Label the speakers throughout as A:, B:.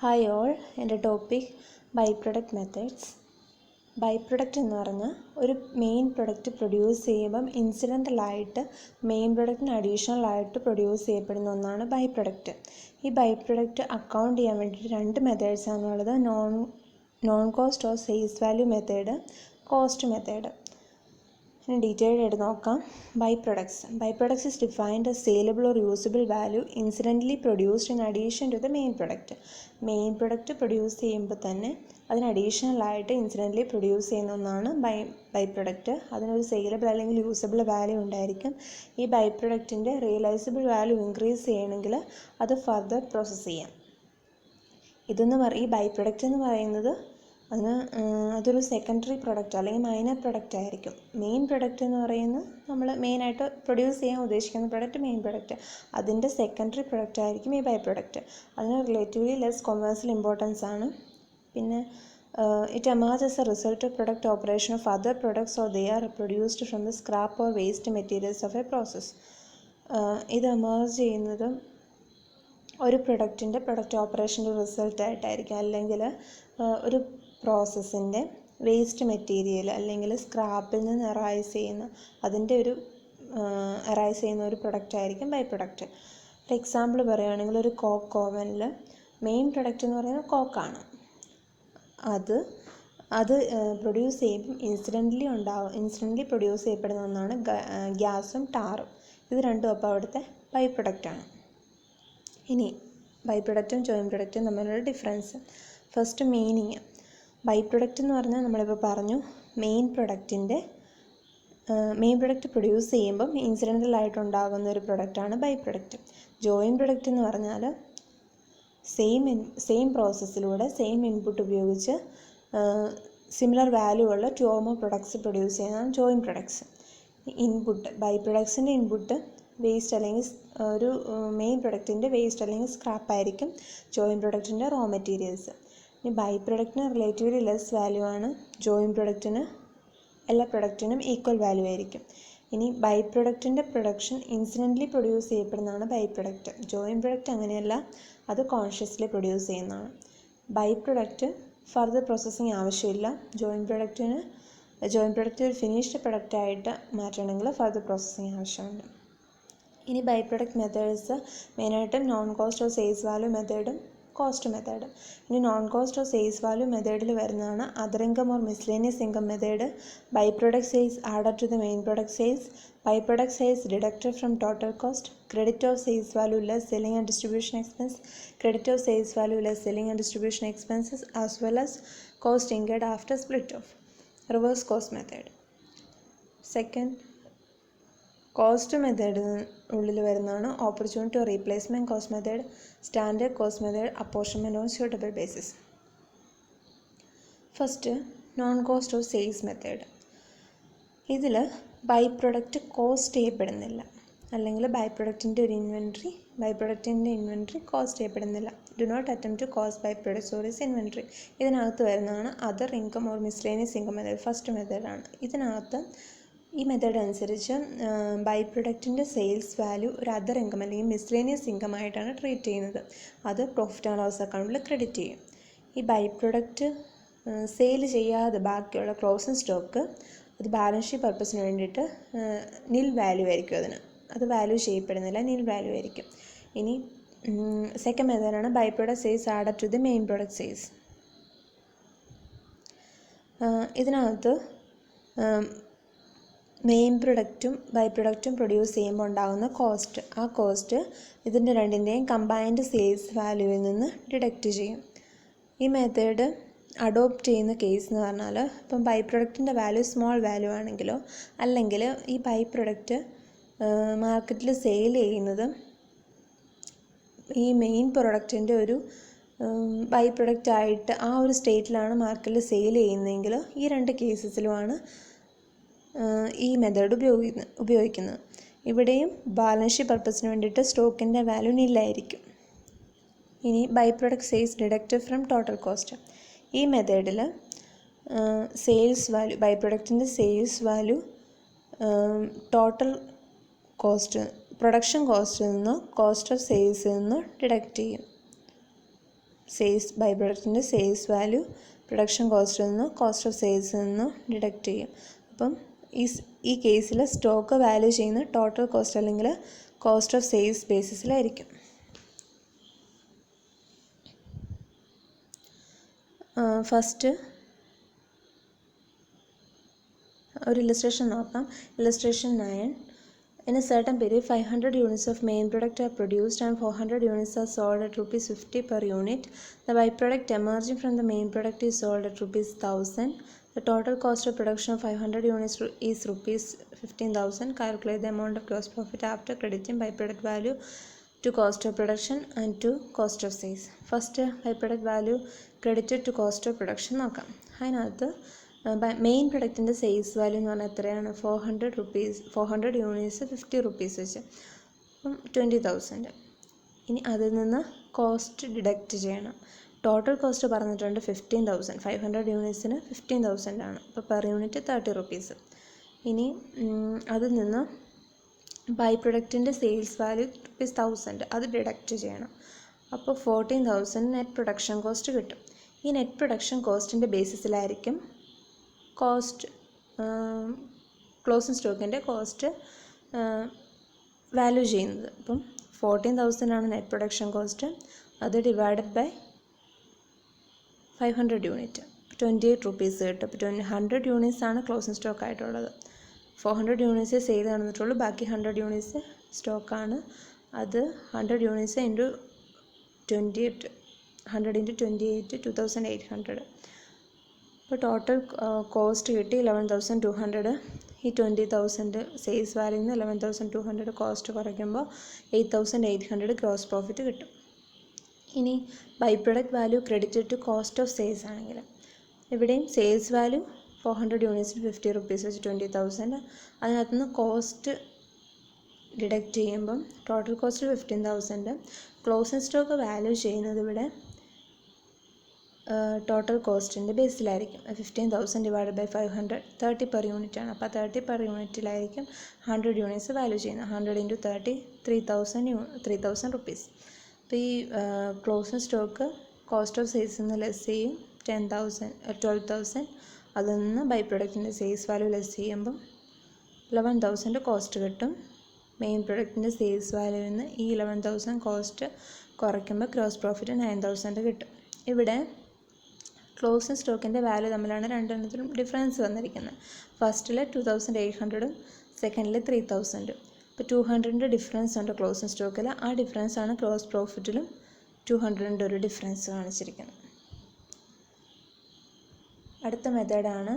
A: Hi all, എൻ്റെ topic by product methods. By product എന്ന് പറഞ്ഞാൽ ഒരു മെയിൻ പ്രൊഡക്റ്റ് പ്രൊഡ്യൂസ് ചെയ്യുമ്പം ഇൻസിഡൻ്റലായിട്ട് മെയിൻ പ്രൊഡക്റ്റിന് അഡീഷണലായിട്ട് പ്രൊഡ്യൂസ് ചെയ്യപ്പെടുന്ന ഒന്നാണ് ബൈ പ്രൊഡക്റ്റ്. ഈ ബൈ പ്രൊഡക്റ്റ് അക്കൗണ്ട് ചെയ്യാൻ വേണ്ടിയിട്ട് രണ്ട് മെത്തേഡ്സാണുള്ളത്. Non cost or sales value method, cost method. Detailed ആയിട്ട് നോക്കാം. By products is defined as saleable or usable value incidentally produced in addition to the main product. Main product produce ചെയ്യുമ്പോൾ തന്നെ അതിന് അഡീഷണലായിട്ട് incidentally produce ചെയ്യുന്ന ഒന്നാണ് by product. അതിനൊരു saleable അല്ലെങ്കിൽ usable value ഉണ്ടായിരിക്കും. ഈ ബൈ പ്രൊഡക്റ്റിൻ്റെ റിയലൈസബിൾ വാല്യൂ ഇൻക്രീസ് ചെയ്യണമെങ്കിൽ അത് ഫർദർ പ്രോസസ്സ് ചെയ്യാം. ഈ ബൈ പ്രൊഡക്റ്റ് എന്ന് പറയുന്നത് അതൊരു സെക്കൻഡറി പ്രൊഡക്റ്റ് അല്ലെങ്കിൽ മൈനർ പ്രൊഡക്റ്റ് ആയിരിക്കും. മെയിൻ പ്രൊഡക്റ്റ് എന്ന് പറയുന്നത് നമ്മൾ മെയിനായിട്ട് പ്രൊഡ്യൂസ് ചെയ്യാൻ ഉദ്ദേശിക്കുന്ന പ്രൊഡക്റ്റ് മെയിൻ പ്രൊഡക്റ്റ്, അതിൻ്റെ സെക്കൻഡറി പ്രൊഡക്റ്റ് ആയിരിക്കും ഈ ബൈ പ്രൊഡക്റ്റ്. അതിന് റിലേറ്റീവ്ലി ലെസ് കൊമേഴ്സ്യൽ ഇമ്പോർട്ടൻസ് ആണ്. പിന്നെ it emerge as a result of product operation of other products or they are produced from the scrap or waste materials of a process. ഇത് emerge ചെയ്യുന്നത് ഒരു product ഓപ്പറേഷൻ്റെ റിസൾട്ടായിട്ടായിരിക്കും, അല്ലെങ്കിൽ ഒരു പ്രോസസ്സിൻ്റെ waste material അല്ലെങ്കിൽ സ്ക്രാപ്പിൽ നിന്ന് arise ചെയ്യുന്ന ഒരു പ്രൊഡക്റ്റ് ആയിരിക്കും ബൈ പ്രൊഡക്റ്റ്. ഒരു എക്സാമ്പിൾ പറയുകയാണെങ്കിൽ ഒരു കോക്ക് ഓവനിൽ മെയിൻ പ്രൊഡക്റ്റ് എന്ന് പറയുന്നത് കോക്കാണ്. അത് പ്രൊഡ്യൂസ് ചെയ്യുമ്പം ഇൻസിഡൻ്റലി പ്രൊഡ്യൂസ് ചെയ്യപ്പെടുന്ന ഒന്നാണ് ഗ്യാസും ടാറും. ഇത് രണ്ടും അപ്പോൾ അവിടുത്തെ ബൈ പ്രൊഡക്റ്റാണ്. ഇനി ബൈ പ്രൊഡക്റ്റും ജോയിൻറ്റ് പ്രൊഡക്റ്റും തമ്മിലുള്ള difference. First meaning. By product എന്ന് പറഞ്ഞാൽ നമ്മളിപ്പോൾ പറഞ്ഞു മെയിൻ പ്രൊഡക്റ്റ് പ്രൊഡ്യൂസ് ചെയ്യുമ്പം ഇൻസിഡൻ്റലായിട്ടുണ്ടാകുന്ന ഒരു പ്രൊഡക്റ്റാണ് ബൈ പ്രൊഡക്റ്റ്. ജോയിൻറ്റ് പ്രൊഡക്റ്റ് എന്ന് പറഞ്ഞാൽ സെയിം പ്രോസസ്സിലൂടെ സെയിം ഇൻപുട്ട് ഉപയോഗിച്ച് സിമിലർ വാല്യൂ ഉള്ള 2 or more പ്രൊഡക്ട്സ് പ്രൊഡ്യൂസ് ചെയ്യുന്നതാണ് ജോയിൻറ്റ് പ്രൊഡക്ട്സ്. ഇൻപുട്ട് ബൈ പ്രൊഡക്ട്സിൻ്റെ ഇൻപുട്ട് വേസ്റ്റ് അല്ലെങ്കിൽ ഒരു മെയിൻ പ്രൊഡക്റ്റിൻ്റെ വേസ്റ്റ് അല്ലെങ്കിൽ സ്ക്രാപ്പ് ആയിരിക്കും ജോയിൻറ്റ് പ്രൊഡക്റ്റിൻ്റെ റോ മെറ്റീരിയൽസ്. ഇനി ബൈ പ്രൊഡക്റ്റിന് റിലേറ്റീവ്ലി ലെസ് വാല്യൂ ആണ്, ജോയിൻറ്റ് പ്രൊഡക്റ്റിന് എല്ലാ പ്രൊഡക്റ്റിനും ഈക്വൽ വാല്യൂ ആയിരിക്കും. ഇനി ബൈ പ്രൊഡക്റ്റിൻ്റെ പ്രൊഡക്ഷൻ ഇൻസിഡൻ്റലി പ്രൊഡ്യൂസ് ചെയ്യപ്പെടുന്നതാണ് ബൈ പ്രൊഡക്റ്റ്. ജോയിൻറ്റ് പ്രൊഡക്റ്റ് അങ്ങനെയല്ല, അത് കോൺഷ്യസ്ലി പ്രൊഡ്യൂസ് ചെയ്യുന്നതാണ്. ബൈ പ്രൊഡക്റ്റ് ഫർദർ പ്രോസസ്സിങ് ആവശ്യമില്ല. ജോയിൻറ്റ് പ്രൊഡക്റ്റ് ഒരു ഫിനിഷ്ഡ് പ്രൊഡക്റ്റായിട്ട് മാറ്റണമെങ്കിൽ ഫർദർ പ്രോസസ്സിങ് ആവശ്യമുണ്ട്. ഇനി ബൈ പ്രൊഡക്റ്റ് മെത്തേഡ്സ് മെയിനായിട്ടും non cost or sales value മെത്തേഡും കോസ്റ്റ് മെത്തേഡ്. ഇനി non cost or sales value മെത്തേഡിൽ വരുന്നതാണ് other income or miscellaneous income method, by product sales added to the main product sales, by product sales deducted from total cost, credit of sales value less selling and distribution expense, credit of sales value less selling and distribution expenses as well as cost incurred after split off. Reverse cost method. Second cost method ഉള്ളിൽ വരുന്നതാണ് opportunity or replacement cost method, standard cost method, apportionment on suitable basis. First non cost or sales method. ഇതിൽ by product cost ചെയ്യപ്പെടുന്നില്ല, അല്ലെങ്കിൽ by പ്രൊഡക്റ്റിൻ്റെ inventory cost ചെയ്യപ്പെടുന്നില്ല. Do not attempt to cost by products or is inventory. ഇതിനകത്ത് വരുന്നതാണ് other income or miscellaneous income method. First മെത്തേഡാണ്. ഇതിനകത്ത് ഈ മെത്തേഡ് അനുസരിച്ച് ബൈ പ്രൊഡക്റ്റിൻ്റെ സെയിൽസ് വാല്യൂ ഒരു അതർ ഇൻകം അല്ലെങ്കിൽ മിസ്ലേനിയസ് ഇൻകം ആയിട്ടാണ് ട്രീറ്റ് ചെയ്യുന്നത്. അത് പ്രോഫിറ്റ് ആൻഡ് ലോസ് അക്കൗണ്ടിൽ ക്രെഡിറ്റ് ചെയ്യും. ഈ ബൈ പ്രൊഡക്റ്റ് സെയിൽ ചെയ്യാതെ ബാക്കിയുള്ള ക്ലോസിംഗ് സ്റ്റോക്ക് അത് ബാലൻസ് ഷീറ്റ് പർപ്പസിന് വേണ്ടിയിട്ട് നിൽ വാല്യൂ ആയിരിക്കും. അത് വാല്യൂ ചെയ്യപ്പെടുന്നില്ല, നിൽ വാല്യൂ ആയിരിക്കും. ഇനി സെക്കൻഡ് മെത്തേഡാണ് by product sales added to the main product sales. ഇതിനകത്ത് മെയിൻ പ്രൊഡക്റ്റും ബൈ പ്രൊഡക്റ്റും പ്രൊഡ്യൂസ് ചെയ്യുമ്പോൾ ഉണ്ടാകുന്ന കോസ്റ്റ്, ആ കോസ്റ്റ് ഇതിൻ്റെ രണ്ടിൻ്റെയും കമ്പൈൻഡ് സെയിൽസ് വാല്യൂവിൽ നിന്ന് ഡിഡക്റ്റ് ചെയ്യും. ഈ മെത്തേഡ് അഡോപ്റ്റ് ചെയ്യുന്ന കേസ് എന്ന് പറഞ്ഞാൽ ഇപ്പം ബൈ പ്രൊഡക്റ്റിൻ്റെ വാല്യൂ സ്മോൾ വാല്യൂ ആണെങ്കിലോ, അല്ലെങ്കിൽ ഈ ബൈ പ്രൊഡക്റ്റ് മാർക്കറ്റിൽ സെയിൽ ചെയ്യുന്നത് ഈ മെയിൻ പ്രൊഡക്റ്റിൻ്റെ ഒരു ബൈ പ്രൊഡക്റ്റായിട്ട് ആ ഒരു സ്റ്റേറ്റിലാണ് മാർക്കറ്റിൽ സെയിൽ ചെയ്യുന്നതെങ്കിൽ ഈ രണ്ട് കേസസിലുമാണ് ഈ മെത്തേഡ് ഉപയോഗിക്കുന്നത്. ഇവിടെയും ബാലൻസ് ഷീറ്റ് പർപ്പസിന് വേണ്ടിയിട്ട് സ്റ്റോക്കിൻ്റെ വാല്യൂ നില്ലായിരിക്കും. ഇനി by product sales deducted from total cost. ഈ മെത്തേഡിൽ സെയിൽസ് വാല്യൂ ബൈ പ്രൊഡക്റ്റിൻ്റെ sales value total cost production കോസ്റ്റിൽ നിന്നോ കോസ്റ്റ് ഓഫ് സെയിൽസിൽ നിന്നോ ഡിഡക്റ്റ് ചെയ്യും. ബൈ പ്രൊഡക്റ്റിൻ്റെ സെയിൽസ് വാല്യൂ പ്രൊഡക്ഷൻ കോസ്റ്റിൽ നിന്ന് കോസ്റ്റ് ഓഫ് സെയിൽസിൽ നിന്ന് ഡിഡക്റ്റ് ചെയ്യും. അപ്പം ഈ കേസിൽ സ്റ്റോക്ക് വാല്യൂ ചെയ്യുന്ന ടോട്ടൽ കോസ്റ്റ് അല്ലെങ്കിൽ കോസ്റ്റ് ഓഫ് സെയിൽസ് ബേസിസിലായിരിക്കും. ഫസ്റ്റ് ഒരു ഇല്ലസ്ട്രേഷൻ നോക്കാം. Illustration 9. In a certain period, 500 units of main product are produced and 400 units are sold at ₹50 per unit. The byproduct emerging from the main product is sold at ₹1,000. The total cost of production of 500 units is ₹15,000. Calculate the amount of gross profit after crediting byproduct value to cost of production and to cost of sales. First, byproduct value credited to cost of production നോക്കാം. അതിനകത്ത് main പ്രൊഡക്റ്റിൻ്റെ sales value എന്ന് പറഞ്ഞാൽ എത്രയാണ്? 400 units ₹50 വെച്ച്, അപ്പം 20,000. ഇനി അതിൽ നിന്ന് കോസ്റ്റ് ഡിഡക്റ്റ് ചെയ്യണം. ടോട്ടൽ കോസ്റ്റ് പറഞ്ഞിട്ടുണ്ട് 15,000. 500 യൂണിറ്റ്സിന് 15,000 ആണ്. അപ്പോൾ പെർ യൂണിറ്റ് ₹30. ഇനി അതിൽ നിന്ന് ബൈ പ്രൊഡക്റ്റിൻ്റെ സെയിൽസ് വാല്യൂ ₹1,000, അത് ഡിഡക്റ്റ് ചെയ്യണം. അപ്പോൾ 14,000 നെറ്റ് പ്രൊഡക്ഷൻ കോസ്റ്റ് കിട്ടും. ഈ നെറ്റ് പ്രൊഡക്ഷൻ കോസ്റ്റിൻ്റെ ബേസിസിലായിരിക്കും കോസ്റ്റ് ക്ലോസിംഗ് സ്റ്റോക്കിൻ്റെ കോസ്റ്റ് വാല്യൂ ചെയ്യുന്നത്. അപ്പം 14,000 ആണ് നെറ്റ് പ്രൊഡക്ഷൻ കോസ്റ്റ്. അത് ഡിവൈഡഡ് ബൈ 500 യൂണിറ്റ്, ₹28 കിട്ടും. അപ്പോൾ 100 യൂണിറ്റ്സ് ആണ് ക്ലോസിംഗ് സ്റ്റോക്ക് ആയിട്ടുള്ളത്. 400 യൂണിറ്റ്സ് സെയിൽ നടന്നിട്ടുള്ളൂ, ബാക്കി 100 യൂണിറ്റ്സ് സ്റ്റോക്കാണ്. അത് 100 യൂണിറ്റ്സ് ഇൻറ്റു 28, 100 × 28 2,800. അപ്പോൾ ടോട്ടൽ കോസ്റ്റ് കിട്ടി 11,200. ഈ 20,000 സെയിൽസ് വാല്യൂയിൽ നിന്ന് 11,200 കോസ്റ്റ് കുറയ്ക്കുമ്പോൾ 8,800 ഗ്രോസ് പ്രോഫിറ്റ് കിട്ടും. ഇനി by product value credited to cost of sales ആണെങ്കിൽ ഇവിടെയും സെയിൽസ് വാല്യൂ 400 യൂണിറ്റ്സിന് ₹50 വെച്ച് 20,000. അതിനകത്ത് നിന്ന് കോസ്റ്റ് ഡിഡക്റ്റ് ചെയ്യുമ്പം total cost 15,000. Closing stock value ചെയ്യുന്നത് ഇവിടെ ടോട്ടൽ കോസ്റ്റിൻ്റെ ബേസിലായിരിക്കും. 15,000 ഡിവൈഡ് ബൈ 500, 30 പെർ യൂണിറ്റ് ആണ്. അപ്പോൾ 30 പെർ യൂണിറ്റിലായിരിക്കും 100 യൂണിറ്റ്സ് വാല്യൂ ചെയ്യുന്നത്. 100 × 30 ₹3,000. അപ്പോൾ ഈ ക്ലോസിംഗ് സ്റ്റോക്ക് കോസ്റ്റ് ഓഫ് സെയിൽസിൽ നിന്ന് ലെസ് ചെയ്യും 12,000. അതിൽ നിന്ന് ബൈ പ്രൊഡക്റ്റിൻ്റെ സെയിൽസ് വാല്യൂ ലെസ് ചെയ്യുമ്പം 11,000 കോസ്റ്റ് കിട്ടും. മെയിൻ പ്രൊഡക്റ്റിൻ്റെ സെയിൽസ് വാല്യൂവിൽ നിന്ന് ഈ 11,000 കോസ്റ്റ് കുറയ്ക്കുമ്പോൾ ഗ്രോസ് പ്രോഫിറ്റ് 9,000 കിട്ടും. ഇവിടെ ക്ലോസിംഗ് സ്റ്റോക്കിൻ്റെ വാല്യൂ തമ്മിലാണ് രണ്ടെണ്ണത്തിലും ഡിഫറൻസ് വന്നിരിക്കുന്നത്. ഫസ്റ്റിൽ 2,800, സെക്കൻഡിൽ 3,000. ഇപ്പോൾ 200 ഡിഫറൻസ് ഉണ്ട് ക്ലോസിംഗ് സ്റ്റോക്കിൽ. ആ ഡിഫറൻസ് ആണ് ഗ്രോസ് പ്രോഫിറ്റിലും 200 ഒരു ഡിഫറൻസ് കാണിച്ചിരിക്കുന്നത്. അടുത്ത മെത്തേഡാണ്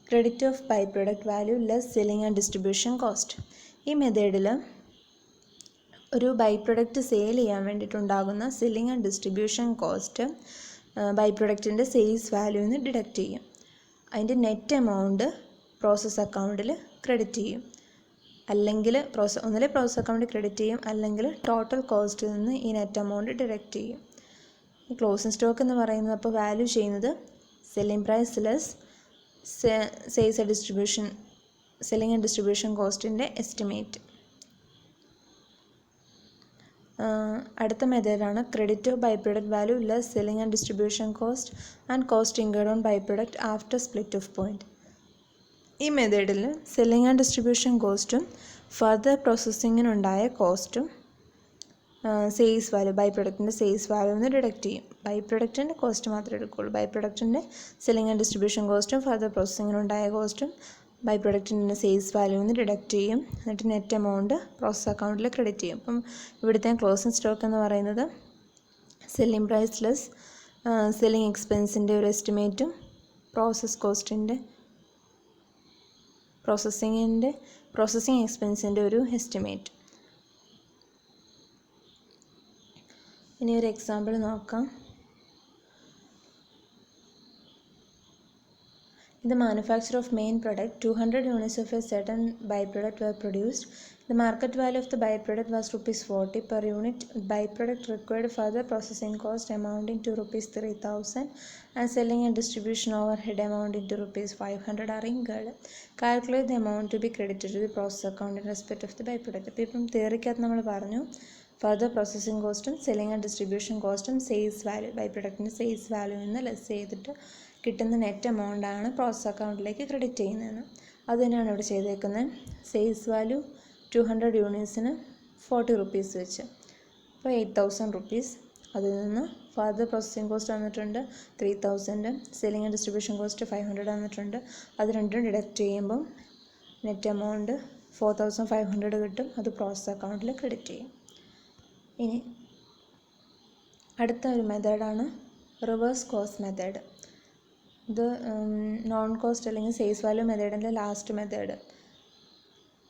A: credit of by product value less selling and distribution cost. ഈ മെത്തേഡിൽ ഒരു ബൈ പ്രൊഡക്റ്റ് സെയിൽ ചെയ്യാൻ വേണ്ടിയിട്ടുണ്ടാകുന്ന selling and distribution cost by പ്രൊഡക്റ്റിൻ്റെ സെയിൽസ് വാല്യൂവിൽ നിന്ന് ഡിഡക്റ്റ് ചെയ്യും. അതിൻ്റെ നെറ്റ് എമൗണ്ട് പ്രോസസ് അക്കൗണ്ടിൽ ക്രെഡിറ്റ് ചെയ്യും. അല്ലെങ്കിൽ ഒന്നിലെ പ്രോസസ് അക്കൗണ്ടിൽ ക്രെഡിറ്റ് ചെയ്യും, അല്ലെങ്കിൽ ടോട്ടൽ കോസ്റ്റിൽ നിന്ന് ഈ നെറ്റ് എമൗണ്ട് ഡിഡക്റ്റ് ചെയ്യും. ഈ ക്ലോസിംഗ് സ്റ്റോക്ക് എന്ന് പറയുന്നത് അപ്പോൾ വാല്യൂ ചെയ്യുന്നത് selling price less sales and distribution, selling and distribution കോസ്റ്റിൻ്റെ എസ്റ്റിമേറ്റ്. അടുത്ത മെത്തേഡാണ് credit of by product value less selling and distribution cost and cost incurred on by product after split off point. ഈ മെത്തേഡിൽ selling and distribution കോസ്റ്റും further പ്രോസസ്സിങ്ങിനുണ്ടായ കോസ്റ്റും sales value by പ്രൊഡക്റ്റിൻ്റെ sales value നിന്ന് ഡിഡക്റ്റ് ചെയ്യും. ബൈ പ്രൊഡക്റ്റിൻ്റെ cost മാത്രമേ എടുക്കുകയുള്ളൂ. ബൈ പ്രൊഡക്റ്റിൻ്റെ സെല്ലിംഗ് ആൻഡ് ഡിസ്ട്രിബ്യൂഷൻ കോസ്റ്റും ഫർദർ പ്രോസസ്സിങ്ങിനുണ്ടായ കോസ്റ്റും ബൈ പ്രൊഡക്റ്റിൻ്റെ സെയിൽസ് വാല്യൂ നിന്ന് ഡിഡക്റ്റ് ചെയ്യും. എന്നിട്ട് നെറ്റ് എമൗണ്ട് പ്രോസസ് അക്കൗണ്ടിൽ ക്രെഡിറ്റ് ചെയ്യും. അപ്പം ഇവിടുത്തെ ക്ലോസിംഗ് സ്റ്റോക്ക് എന്ന് പറയുന്നത് സെല്ലിംഗ് പ്രൈസ് ലെസ് സെല്ലിംഗ് എക്സ്പെൻസിൻ്റെ ഒരു എസ്റ്റിമേറ്റും പ്രോസസ്സിംഗ് എക്സ്പെൻസിൻ്റെ ഒരു എസ്റ്റിമേറ്റ്. ഇനി ഒരു എക്സാമ്പിൾ നോക്കാം. In the manufacture of main product, 200 units of a certain byproduct were produced. The market value of the byproduct was ₹40 per unit. Byproduct required further processing cost amounting to ₹3,000 and selling and distribution overhead amounting to ₹500 are incurred. Calculate the amount to be credited to the process account in respect of the byproduct. അപ്പോൾ ഇപ്പം തിയറിക്കകത്ത് നമ്മൾ പറഞ്ഞു further processing കോസ്റ്റും selling and distribution കോസ്റ്റും sales value by പ്രൊഡക്റ്റിൻ്റെ sales വാല്യൂവിൽ നിന്ന് less ചെയ്തിട്ട് കിട്ടുന്ന നെറ്റ് എമൗണ്ടാണ് പ്രോസസ് അക്കൗണ്ടിലേക്ക് ക്രെഡിറ്റ് ചെയ്യുന്നതെന്ന്. അത് തന്നെയാണ് ഇവിടെ ചെയ്തേക്കുന്നത്. സെയിൽസ് വാല്യൂ 200 യൂണിറ്റ്സിന് 40 rupees വെച്ച്, അപ്പോൾ 8000 rupees. അതിൽ നിന്ന് ഫർദർ പ്രോസസ്സിംഗ് കോസ്റ്റ് വന്നിട്ടുണ്ട് 3000, സെല്ലിംഗ് ആൻഡ് ഡിസ്ട്രിബ്യൂഷൻ കോസ്റ്റ് 500 വന്നിട്ടുണ്ട്. അത് രണ്ടും ഡിഡക്റ്റ് ചെയ്യുമ്പം നെറ്റ് എമൗണ്ട് 4500 കിട്ടും. അത് പ്രോസസ് അക്കൗണ്ടിൽ ക്രെഡിറ്റ് ചെയ്യും. ഇനി അടുത്ത ഒരു മെത്തേഡാണ് റിവേഴ്സ് കോസ്റ്റ് മെത്തേഡ്. ഇത് നോൺ കോസ്റ്റ് അല്ലെങ്കിൽ സെയിൽസ് വാല്യൂ മെത്തേഡിൻ്റെ last method.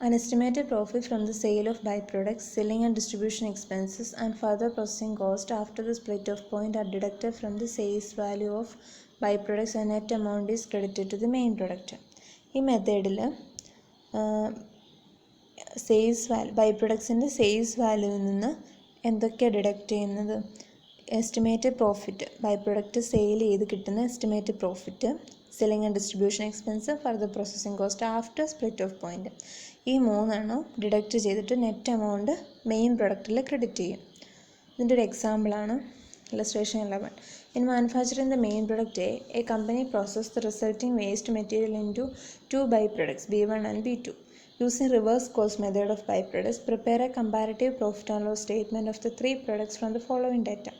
A: An estimated profit from the sale of byproducts, selling and distribution expenses, and further processing cost after the split off point are deducted from the sales value of byproducts and net amount is credited to the main product. ഈ മെത്തേഡിൽ sales value ബൈപ്രൊഡക്ട്സിൻ്റെ sales വാല്യൂവിൽ നിന്ന് എന്തൊക്കെയാണ് deduct ചെയ്യുന്നത്? Estimated profit, ബൈപ്രൊഡക്റ്റ് sale ചെയ്ത് കിട്ടുന്ന estimated profit, selling and distribution expense, further processing cost after split off point. ഈ മൂന്നെണ്ണം ഡിഡക്റ്റ് ചെയ്തിട്ട് നെറ്റ് എമൗണ്ട് മെയിൻ പ്രൊഡക്റ്റിൽ ക്രെഡിറ്റ് ചെയ്യും. ഇതിൻ്റെ ഒരു എക്സാമ്പിളാണ് illustration 11. In manufacturing the main product A company processed the resulting waste material into 2 byproducts B1 and B2. Using reverse cost method of byproducts, prepare a comparative profit and loss statement of the 3 products from the following data.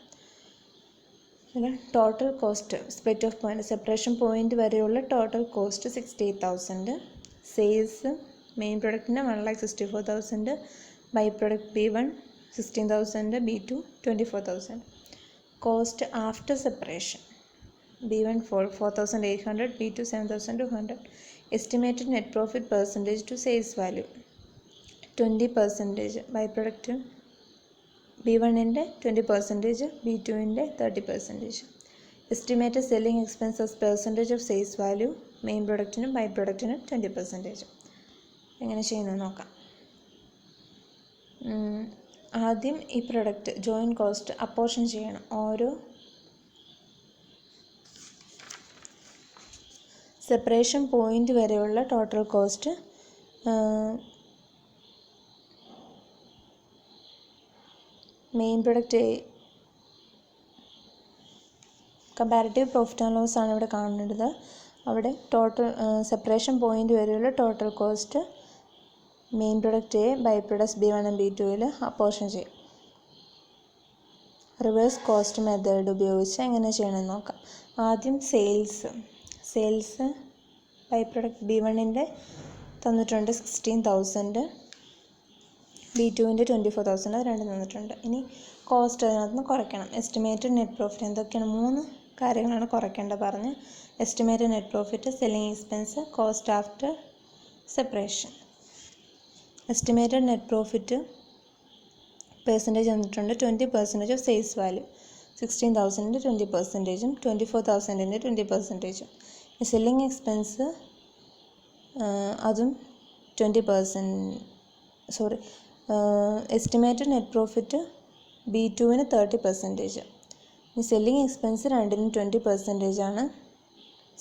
A: Total cost split off point separation point വരെയുള്ള total cost 68,000, sales main പ്രൊഡക്റ്റിന് 1,64,000, by product B1 16,000, B2 24,000. Cost after separation B1 4,800, B2 7,200. Estimated net profit percentage to sales value 20%, by product B1ൻ്റെ 20%, B2ൻ്റെ 30%. Estimated selling expenses percentage of sales value main പ്രൊഡക്റ്റിനും by പ്രൊഡക്റ്റിനും 20%. എങ്ങനെ ചെയ്യുന്നത് നോക്കാം. ആദ്യം ഈ പ്രൊഡക്റ്റ് ജോയിൻറ്റ് കോസ്റ്റ് അപ്പോർഷൻ ചെയ്യണം. ഓരോ സെപ്പറേഷൻ പോയിൻ്റ് വരെയുള്ള total cost main product comparative profit and loss ആണ് ഇവിടെ കാണേണ്ടത്. അവിടെ ടോട്ടൽ സെപ്പറേഷൻ പോയിൻ്റ് വരെയുള്ള total cost main product A by products B1 and B2 apportion ചെയ്യും. റിവേഴ്സ് കോസ്റ്റ് മെത്തേഡ് ഉപയോഗിച്ച് എങ്ങനെ ചെയ്യണമെന്ന് നോക്കാം. ആദ്യം സെയിൽസ് ബൈ പ്രൊഡക്റ്റ് B1ൻ്റെ തന്നിട്ടുണ്ട് 16,000, B2ൻ്റെ 24,000, അത് രണ്ടും തന്നിട്ടുണ്ട്. ഇനി കോസ്റ്റ് അതിനകത്ത് നിന്ന് കുറയ്ക്കണം. എസ്റ്റിമേറ്റഡ് നെറ്റ് പ്രോഫിറ്റ് എന്തൊക്കെയാണ്? 3 കാര്യങ്ങളാണ് കുറയ്ക്കേണ്ടത് പറഞ്ഞ്. Estimated net profit, selling expense, cost after separation. Estimated net profit percentage തന്നിട്ടുണ്ട് 20% ഓഫ് സെയിൽസ് വാല്യൂ. 16,000ൻ്റെ 20%, 24,000ൻ്റെ 20%. സെല്ലിംഗ് എക്സ്പെൻസ് അതും 20%. എസ്റ്റിമേറ്റഡ് നെറ്റ് പ്രോഫിറ്റ് B2ന് 30%. ഈ സെല്ലിംഗ് എക്സ്പെൻസ് രണ്ടിനും 20% ആണ്.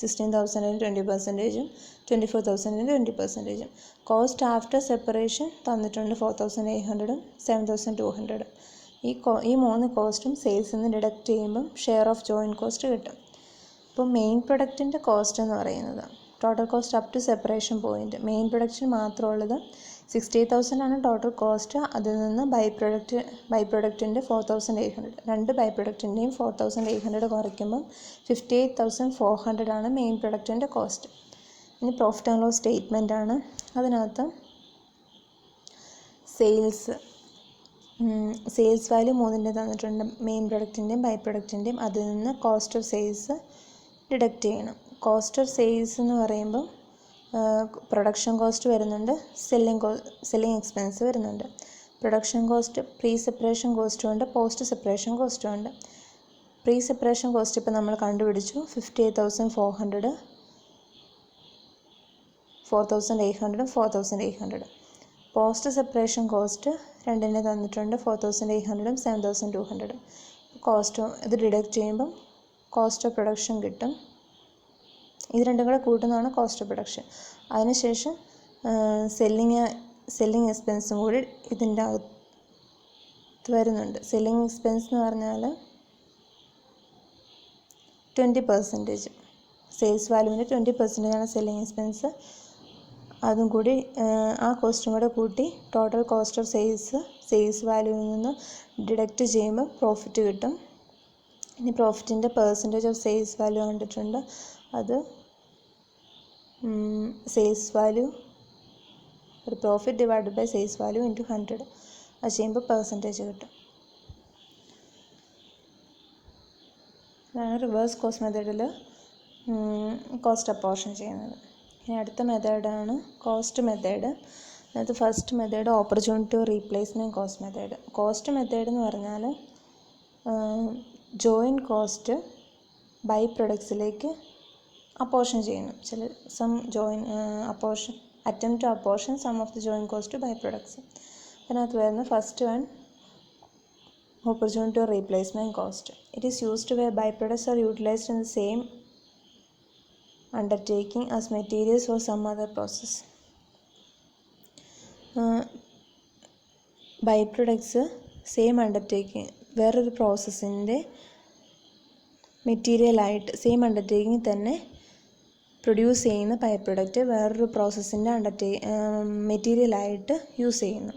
A: 16,000ന് 20%, 24,000ന് 20%. കോസ്റ്റ് ആഫ്റ്റർ സെപ്പറേഷൻ തന്നിട്ടുണ്ട് 4,800, 7,200. ഈ 3 കോസ്റ്റും സെയിൽസിൽ നിന്ന് ഡിഡക്റ്റ് ചെയ്യുമ്പം ഷെയർ ഓഫ് ജോയിൻറ്റ് കോസ്റ്റ് കിട്ടും. ഇപ്പോൾ മെയിൻ പ്രൊഡക്റ്റിൻ്റെ കോസ്റ്റ് എന്ന് പറയുന്നത് total cost up to separation point main പ്രൊഡക്റ്റിന് മാത്രമുള്ളത് 68,000 ആണ് ടോട്ടൽ കോസ്റ്റ്. അതിൽ നിന്ന് ബൈ പ്രൊഡക്റ്റിൻ്റെ 4,800, രണ്ട് ബൈ പ്രൊഡക്റ്റിൻ്റെയും 4,800 കുറയ്ക്കുമ്പം 58,400 ആണ് മെയിൻ പ്രൊഡക്റ്റിൻ്റെ കോസ്റ്റ്. ഇനി പ്രോഫിറ്റ് ആൻഡ് ലോസ് സ്റ്റേറ്റ്മെൻ്റ് ആണ്. അതിനകത്ത് സെയിൽസ് വാല്യൂ 3ൻ്റെ തന്നിട്ടുണ്ട്, മെയിൻ പ്രൊഡക്റ്റിൻ്റെയും ബൈ പ്രൊഡക്റ്റിൻ്റെയും. അതിൽ നിന്ന് കോസ്റ്റ് ഓഫ് സെയിൽസ് ഡിഡക്റ്റ് ചെയ്യണം. കോസ്റ്റ് ഓഫ് സെയിൽസ് എന്ന് പറയുമ്പം പ്രൊഡക്ഷൻ കോസ്റ്റ് വരുന്നുണ്ട്, സെല്ലിംഗ് എക്സ്പെൻസ് വരുന്നുണ്ട്. പ്രൊഡക്ഷൻ കോസ്റ്റ് പ്രീ സെപ്പറേഷൻ കോസ്റ്റും ഉണ്ട്, പോസ്റ്റ് സെപ്പറേഷൻ കോസ്റ്റും ഉണ്ട്. പ്രീ സെപ്പറേഷൻ കോസ്റ്റ് ഇപ്പോൾ നമ്മൾ കണ്ടുപിടിച്ചു 58,400, 4,800, 4,800. പോസ്റ്റ് സെപ്പറേഷൻ കോസ്റ്റ് രണ്ടിനെ തന്നിട്ടുണ്ട്, 4,800, 7,200. കോസ്റ്റ് ഇത് ഡിഡക്റ്റ് ചെയ്യുമ്പം കോസ്റ്റ് ഓഫ് പ്രൊഡക്ഷൻ കിട്ടും. ഇത് രണ്ടും കൂടെ കൂട്ടുന്നതാണ് കോസ്റ്റ് ഓഫ് പ്രൊഡക്ഷൻ. അതിനുശേഷം സെല്ലിംഗ് എക്സ്പെൻസും കൂടി ഇതിൻ്റെ ഇത് വരുന്നുണ്ട്. സെല്ലിംഗ് എക്സ്പെൻസ് എന്ന് പറഞ്ഞാൽ 20%, സെയിൽസ് വാല്യൂവിൻ്റെ 20% സെല്ലിംഗ് എക്സ്പെൻസ്. അതും കൂടി ആ കോസ്റ്റും കൂടെ കൂട്ടി ടോട്ടൽ കോസ്റ്റ് ഓഫ് സെയിൽസ് വാല്യൂവിൽ നിന്ന് ഡിഡക്റ്റ് ചെയ്യുമ്പോൾ പ്രോഫിറ്റ് കിട്ടും. ഇനി പ്രോഫിറ്റിൻ്റെ പെർസെൻറ്റേജ് ഓഫ് സെയിൽസ് വാല്യൂ കണ്ടിട്ടുണ്ട്. അത് സെയിൽസ് വാല്യൂ ഒരു profit divided by sales value into 100. അത് ചെയ്യുമ്പോൾ പെർസെൻറ്റേജ് കിട്ടും. അതാണ് റിവേഴ്സ് കോസ്റ്റ് മെത്തേഡിൽ കോസ്റ്റ് അപ്പോർഷൻ ചെയ്യുന്നത്. ഇനി അടുത്ത മെത്തേഡാണ് കോസ്റ്റ് മെത്തേഡ്. അതായത് first method opportunity replacement cost method. Cost method എന്ന് പറഞ്ഞാൽ ജോയിൻറ്റ് കോസ്റ്റ് ബൈ പ്രൊഡക്ട്സിലേക്ക് അപ്പോർഷൻ ചെയ്യുന്നു. attempt to apportion some of the joint cost to byproducts. അതിനകത്ത് വരുന്ന first one opportunity replacement cost. It is used where byproducts are utilized in the same undertaking as materials for some other process. byproducts same undertaking വേറൊരു പ്രോസസ്സിൻ്റെ മെറ്റീരിയലായിട്ട് same undertaking തന്നെ produce ചെയ്യുന്ന by product വേറൊരു പ്രോസസ്സിൻ്റെ മെറ്റീരിയലായിട്ട് use ചെയ്യുന്നു.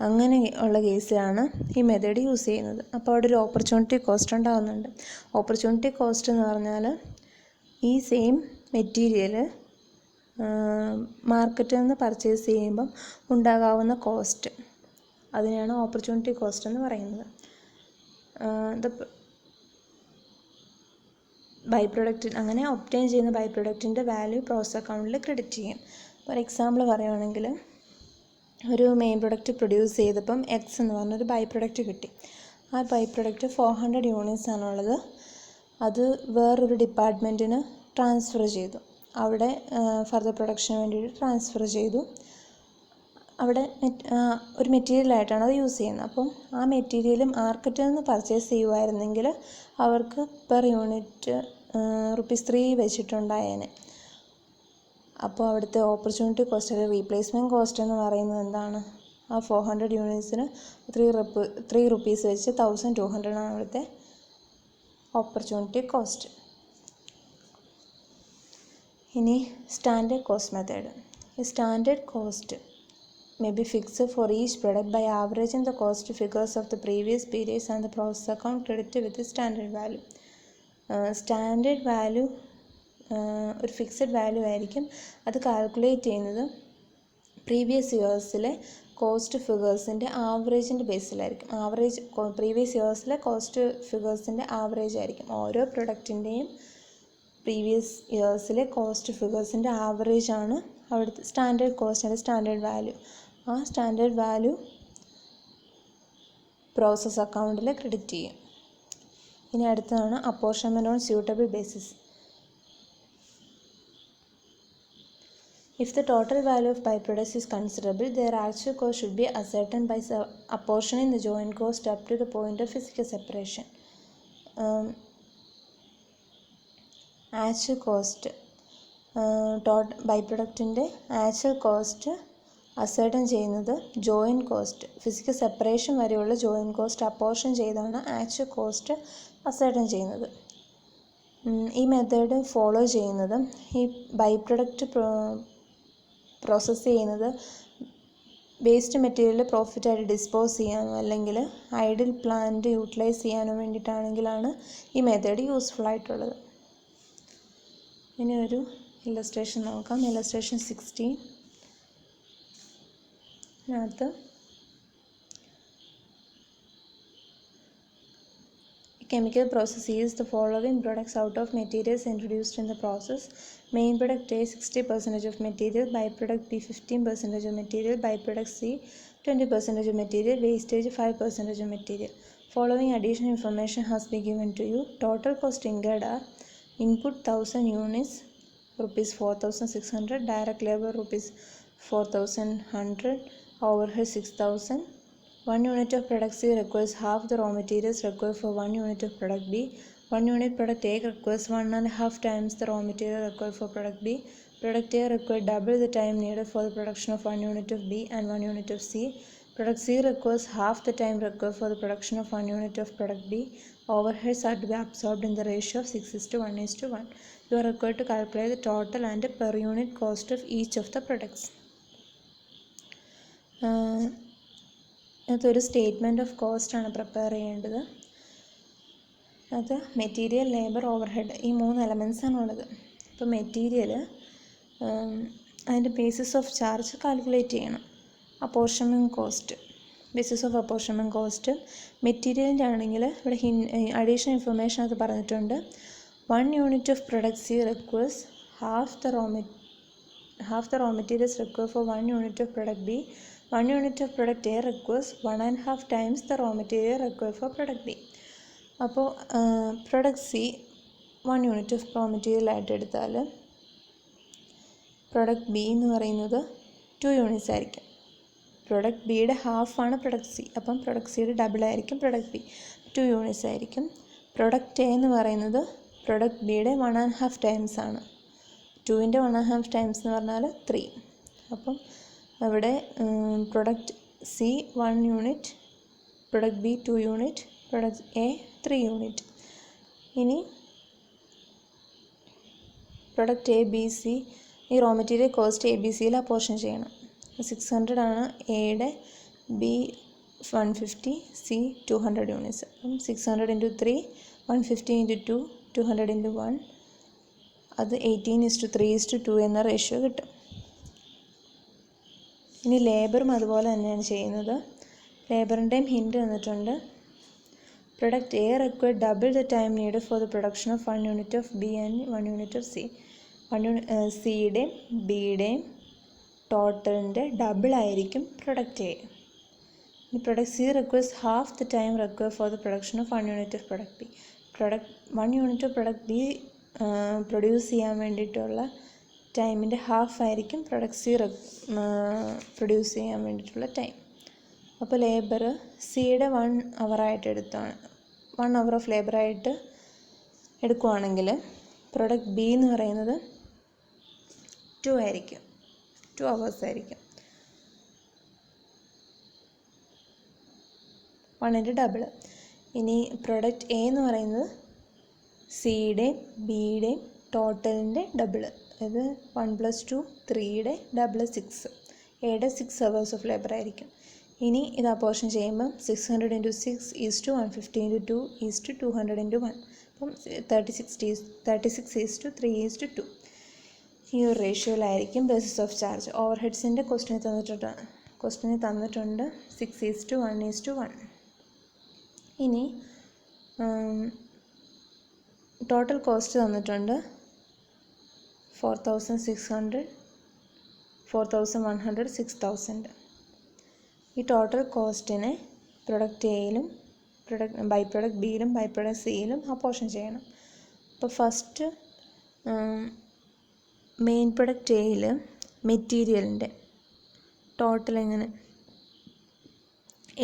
A: അങ്ങനെ ഉള്ള കേസിലാണ് ഈ method use ചെയ്യുന്നത്. അപ്പോൾ അവിടെ ഒരു ഓപ്പർച്യൂണിറ്റി കോസ്റ്റ് ഉണ്ടാകുന്നുണ്ട്. ഓപ്പർച്യൂണിറ്റി കോസ്റ്റ് എന്ന് പറഞ്ഞാൽ ഈ സെയിം മെറ്റീരിയൽ മാർക്കറ്റിൽ നിന്ന് പർച്ചേസ് ചെയ്യുമ്പം ഉണ്ടാകാവുന്ന കോസ്റ്റ്, അതിനെയാണ് ഓപ്പർച്യൂണിറ്റി കോസ്റ്റ് എന്ന് പറയുന്നത്. ബൈ പ്രൊഡക്റ്റ് അങ്ങനെ ഒബ്റ്റെയിൻ ചെയ്യുന്ന ബൈ പ്രൊഡക്റ്റിൻ്റെ വാല്യൂ പ്രോസസ് അക്കൗണ്ടിൽ ക്രെഡിറ്റ് ചെയ്യും. ഫോർ എക്സാമ്പിൾ പറയുകയാണെങ്കിൽ ഒരു മെയിൻ പ്രൊഡക്റ്റ് പ്രൊഡ്യൂസ് ചെയ്തപ്പം എക്സ് എന്ന് പറഞ്ഞൊരു ബൈ പ്രൊഡക്റ്റ് കിട്ടി. ആ ബൈ പ്രൊഡക്റ്റ് 400 യൂണിറ്റ്സ് ആണുള്ളത്. അത് വേറൊരു ഡിപ്പാർട്ട്മെൻറ്റിന് ട്രാൻസ്ഫർ ചെയ്തു. അവിടെ ഫർദർ പ്രൊഡക്ഷന് വേണ്ടിയിട്ട് ട്രാൻസ്ഫർ ചെയ്തു. അവിടെ ഒരു മെറ്റീരിയലായിട്ടാണ് അത് യൂസ് ചെയ്യുന്നത്. അപ്പം ആ മെറ്റീരിയൽ മാർക്കറ്റിൽ നിന്ന് പർച്ചേസ് ചെയ്യുമായിരുന്നെങ്കിൽ അവർക്ക് പെർ യൂണിറ്റ് ₹3 വെച്ചിട്ടുണ്ടായേനെ. അപ്പോൾ അവിടുത്തെ ഓപ്പർച്യൂണിറ്റി കോസ്റ്റ് അല്ലെങ്കിൽ റീപ്ലേസ്മെൻറ്റ് കോസ്റ്റ് എന്ന് പറയുന്നത് എന്താണ്? ആ 400 യൂണിറ്റ്സിന് ₹3 വെച്ച് 1200 ആണ് അവിടുത്തെ ഓപ്പർച്യൂണിറ്റി കോസ്റ്റ്. ഇനി സ്റ്റാൻഡേർഡ് കോസ്റ്റ് മെത്തേഡ്. ഈ standard cost may be fixed for each product by averaging the cost figures of the previous periods and the process account credited with the standard value. Standard value ഒരു fixed value ആയിരിക്കും. അത് calculate ചെയ്യുന്നത് previous ഇയേഴ്സിലെ cost ഫിഗേഴ്സിൻ്റെ ആവറേജിൻ്റെ ബേസിലായിരിക്കും. Previous ഇയേഴ്സിലെ cost ഫിഗേഴ്സിൻ്റെ ആവറേജ് ആയിരിക്കും. ഓരോ പ്രൊഡക്റ്റിൻ്റെയും പ്രീവിയസ് ഇയേഴ്സിലെ കോസ്റ്റ് ഫിഗേഴ്സിൻ്റെ ആവറേജാണ് അവിടുത്തെ സ്റ്റാൻഡേർഡ് കോസ്റ്റ് അല്ലെങ്കിൽ സ്റ്റാൻഡേർഡ് വാല്യൂ. ആ സ്റ്റാൻഡേർഡ് വാല്യൂ പ്രോസസ് അക്കൗണ്ടിൽ ക്രെഡിറ്റ് ചെയ്യും. ഇനി അടുത്തതാണ് apportionment on suitable basis. If the total value of byproducts is considerable, their actual cost should be ascertained by apportioning the joint cost up to the point of physical separation. Actual cost ബൈപ്രൊഡക്റ്റിൻ്റെ actual cost ascertain ചെയ്യുന്നത് joint cost, physical separation വരെയുള്ള joint cost apportion ചെയ്താണ് actual cost ascertain ചെയ്യുന്നത്. ഈ method follow ചെയ്യുന്നത് ഈ byproduct process ചെയ്യുന്നത് waste material പ്രോഫിറ്റായിട്ട് ഡിസ്പോസ് ചെയ്യാനോ അല്ലെങ്കിൽ ഐഡിൽ പ്ലാന്റ് യൂട്ടിലൈസ് ചെയ്യാനോ വേണ്ടിയിട്ടാണെങ്കിലാണ് ഈ മെത്തേഡ് യൂസ്ഫുൾ ആയിട്ടുള്ളത്. ഇനി ഒരു ഇല്ലസ്ട്രേഷൻ നോക്കാം. ഇല്ലസ്ട്രേഷൻ 16 അതിനകത്ത് chemical process yields the following products out of materials introduced in the process. Main product A 60% of material, byproduct B 15% of material, byproduct C 20% of material, wastage 5% of material. Following additional information has been given to you. Total cost incurred are input 1000 units ₹4,600, direct labor ₹4,100, overhead 6,000. 1 unit of product C requires half the raw materials required for 1 unit of product B. 1 unit product A requires 1.5 times the raw material required for product B. Product A requires double the time needed for the production of 1 unit of B and 1 unit of C. Product C requires half the time required for the production of 1 unit of product B. Overheads are to be absorbed in the ratio of 6:1:1. You are required to calculate the total and per unit cost of each of the products. അതൊരു statement of cost ആണ് prepare ചെയ്യേണ്ടത്. അത് material, labour, overhead ഈ 3 elements ആണുള്ളത്. ഇപ്പോൾ material അതിൻ്റെ basis of charge calculate ചെയ്യണം. Apportionment cost, basis of apportionment cost മെറ്റീരിയലിൻ്റെ ആണെങ്കിൽ ഇവിടെ അഡീഷണൽ ഇൻഫർമേഷൻ അത് പറഞ്ഞിട്ടുണ്ട്. 1 unit of product C requires half the raw materials required for 1 unit of product B. 1 unit of product A requires 1.5 times the raw material required for product B. അപ്പോൾ product C 1 unit of raw material ആയിട്ട് എടുത്താൽ product B എന്ന് പറയുന്നത് 2 units ആയിരിക്കും. Product ബിയുടെ ഹാഫാണ് product C, അപ്പം product സിയുടെ double ആയിരിക്കും പ്രൊഡക്റ്റ് ബി, 2 യൂണിറ്റ്സ് ആയിരിക്കും. പ്രൊഡക്റ്റ് എ എന്ന് പറയുന്നത് പ്രൊഡക്റ്റ് ബിയുടെ 1.5 ടൈംസ് ആണ്. 2ൻ്റെ 1.5 ടൈംസ് എന്ന് പറഞ്ഞാൽ 3. അപ്പം അവിടെ product C 1 unit, product B 2 unit, product A 3 unit. ഇനി പ്രൊഡക്റ്റ് എ ബി സി, ഈ raw material cost A B സിയിൽ അപ്പോർഷൻ ചെയ്യണം. 600 ആണ് എയുടെ, ബി 150, സി 200 യൂണിറ്റ്സ്. അപ്പം 600 × 3, 150 × 2, 200 × 1, അത് 18:3:2 എന്ന റേഷ്യോ കിട്ടും. ഇനി ലേബറും അതുപോലെ തന്നെയാണ് ചെയ്യുന്നത്. ലേബറിൻ്റെയും ഹിൻറ്റ് തന്നിട്ടുണ്ട്. Product A require double the time need for the production of 1 unit of B and 1 unit of C. സിയുടെയും ബിയുടെയും ടോട്ടലിൻ്റെ ഡബിൾ ആയിരിക്കും പ്രൊഡക്റ്റ് എ. ഇനി product C requires half the time require for the production of 1 unit of product B. 1 unit of product B produce ചെയ്യാൻ വേണ്ടിയിട്ടുള്ള ടൈമിൻ്റെ half ആയിരിക്കും product C produce ചെയ്യാൻ വേണ്ടിയിട്ടുള്ള ടൈം. അപ്പോൾ ലേബർ സിയുടെ 1 ഹവറായിട്ട് 1 ഹവർ ഓഫ് ലേബറായിട്ട് എടുക്കുകയാണെങ്കിൽ പ്രൊഡക്റ്റ് ബി എന്ന് പറയുന്നത് 2 ആയിരിക്കും, 2 ഹവേഴ്സ് ആയിരിക്കും. 1ൻ്റെ ഡബിൾ. ഇനി പ്രൊഡക്റ്റ് എ എന്ന് പറയുന്നത് സിയുടെയും ബിയുടെയും ടോട്ടലിൻ്റെ ഡബിൾ, അതായത് 1 + 2 3യുടെ ഡബിൾ 6, എയുടെ 6 ഹവേഴ്സ് ഓഫ് ലേബർ ആയിരിക്കും. ഇനി ഇത് അപ്പോർഷൻ ചെയ്യുമ്പം 600 × 6 = 150 × 2 = 200 × 1. അപ്പം 36:3:2 ഈ ഒരു റേഷ്യോയിലായിരിക്കും ബേസിസ് ഓഫ് ചാർജ്. ഓവർഹെഡ്സിൻ്റെ ക്വസ്റ്റിന് തന്നിട്ടുണ്ട് 6:1:1. ഇനി ടോട്ടൽ കോസ്റ്റ് തന്നിട്ടുണ്ട് 4,600, 4,100, 6,000. ഈ ടോട്ടൽ കോസ്റ്റിനെ പ്രൊഡക്റ്റ് എയിലും ബൈ പ്രൊഡക്റ്റ് ബിയിലും ബൈ പ്രൊഡക്റ്റ് സിയിലും അപ്പോർഷൻ ചെയ്യണം. അപ്പോൾ ഫസ്റ്റ് മെയിൻ പ്രൊഡക്റ്റ് എയിൽ മെറ്റീരിയലിൻ്റെ ടോട്ടൽ എങ്ങനെ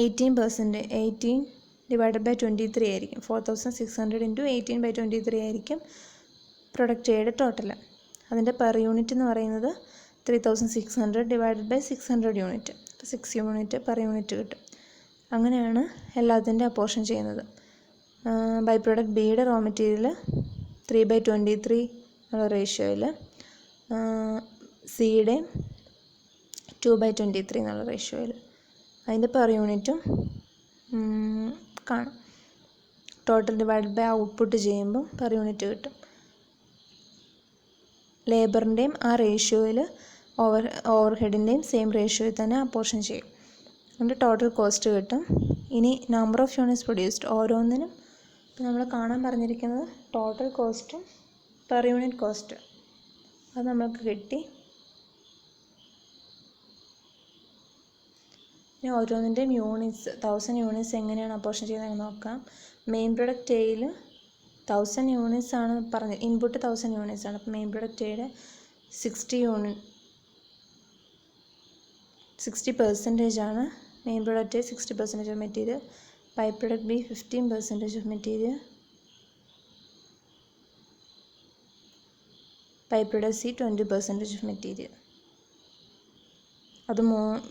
A: 18% / 23 ആയിരിക്കും. 4,600 × 18/23 ആയിരിക്കും പ്രൊഡക്റ്റ് എയുടെ ടോട്ടൽ. അതിൻ്റെ പെർ യൂണിറ്റ് എന്ന് പറയുന്നത് 3,600 / 600 യൂണിറ്റ്, 6 യൂണിറ്റ് പെർ യൂണിറ്റ് കിട്ടും. അങ്ങനെയാണ് എല്ലാത്തിൻ്റെ അപ്പോർഷൻ ചെയ്യുന്നത്. ബൈ പ്രൊഡക്റ്റ് ബിയുടെ റോ മെറ്റീരിയൽ 3/23 എന്നുള്ള റേഷ്യോയിൽ, സിയുടെ 2/23 എന്നുള്ള റേഷ്യോയിൽ. അതിൻ്റെ പെർ യൂണിറ്റും കാണാം. ടോട്ടൽ / ഔട്ട്പുട്ട് ചെയ്യുമ്പോൾ പെർ യൂണിറ്റ് കിട്ടും. ലേബറിൻ്റെയും ആ റേഷ്യോയിൽ ഓവർഹെഡിൻ്റെയും സെയിം റേഷ്യോയിൽ തന്നെ അപ്പോർഷൻ ചെയ്യും. അതിൻ്റെ ടോട്ടൽ കോസ്റ്റ് കിട്ടും. ഇനി നമ്പർ ഓഫ് യൂണിറ്റ്സ് പ്രൊഡ്യൂസ്ഡ്, ഓരോന്നിനും നമ്മൾ കാണാൻ പറഞ്ഞിരിക്കുന്നത് ടോട്ടൽ കോസ്റ്റും പെർ യൂണിറ്റ് കോസ്റ്റ്, അത് നമുക്ക് കിട്ടി. ഇനി ഓരോന്നിൻ്റെയും യൂണിറ്റ്സ് 1000 യൂണിറ്റ്സ് എങ്ങനെയാണ് അപ്പോർഷൻ ചെയ്യുന്നതെന്ന് നോക്കാം. മെയിൻ പ്രൊഡക്റ്റ് എയിൽ 1000 യൂണിറ്റ്സ് ആണ് പറഞ്ഞത്, ഇൻപുട്ട് 1000 യൂണിറ്റ്സ് ആണ്. അപ്പോൾ മെയിൻ പ്രൊഡക്റ്റ് എയുടെ 60% ആണ് main product 60% of material. By product B 15% of material. By product C 20% of material. അത്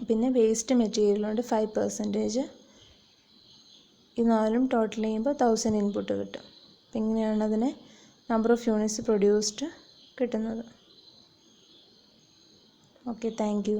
A: പിന്നെ വേസ്റ്റ് മെറ്റീരിയലുണ്ട് 5%. ഈ 4 ടോട്ടൽ ചെയ്യുമ്പോൾ 1000 ഇൻപുട്ട് കിട്ടും. അപ്പം ഇങ്ങനെയാണ് അതിനെ നമ്പർ ഓഫ് യൂണിറ്റ്സ് പ്രൊഡ്യൂസ്ഡ് കിട്ടുന്നത്. Okay, thank you.